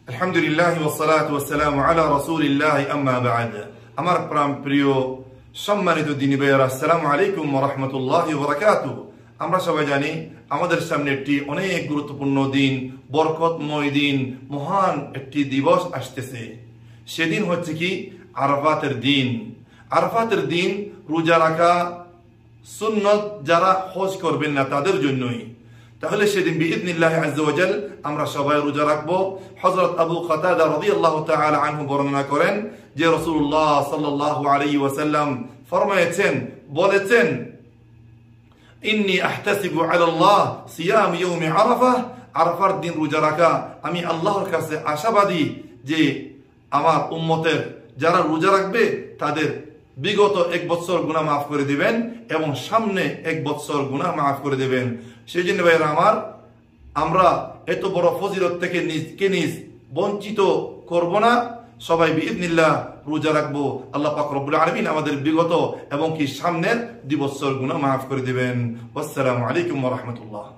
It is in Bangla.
আলহামদুলিল্লাহ ওয়াসসালাতু ওয়াসসালামু আলা রাসূলিল্লাহ আম্মা বা'দ। আমার প্রিয় সম্মানিত দ্বীনী ভাইয়েরা, আসসালামু আলাইকুম ওয়া রাহমাতুল্লাহি ওয়া বারাকাতুহু। আমরা সবাই জানি আমাদের সামনে একটি অনেক গুরুত্বপূর্ণ দিন, বরকতময় দিন, মহান একটি দিবস আসতেছে। সেদিন হচ্ছে কি আরাফাতের দিন। আরাফাতের দিন রোজা রাখা সুন্নত, যারা হজ করবেন না তাদের জন্যই। তাহলে সেদিন বিইذنিল্লাহি আযজা ওয়া জাল আমরা সবাই রোজা রাখবো। হযরত আবু কাতাদা রাদিয়াল্লাহু তাআলা আনহু বর্ণনা করেন যে রাসূলুল্লাহ সাল্লাল্লাহু আলাইহি ওয়াসাল্লাম ফরমায়েছেন, বলেছেন, ইন্নী আহতাসিবু আলাল্লাহ সিয়াম ইয়াউমি আরাফা, আরাফার দিন রোজা রাখা আমি আল্লাহর কাছে আশাবাদী যে আমার উম্মতের যারা রোজা রাখবে তাদের বিগত 1 বছর গুনাহ মাফ করে দিবেন এবং সামনে 1 বছর গুনাহ মাফ করে দিবেন। সেই জন্য ভাইরা আমার, আমরা এত বড় ফজিলত থেকে নিজকে নিজ বঞ্চিত করব না। সবাই বিইذনিল্লাহ রোজা রাখবো। আল্লাহ পাক রব্বুল আলামিন আমাদের বিগত এবং কি সামনের 2 বছর গুনাহ মাফ করে দিবেন। আসসালামু আলাইকুম ওয়া রাহমাতুল্লাহ।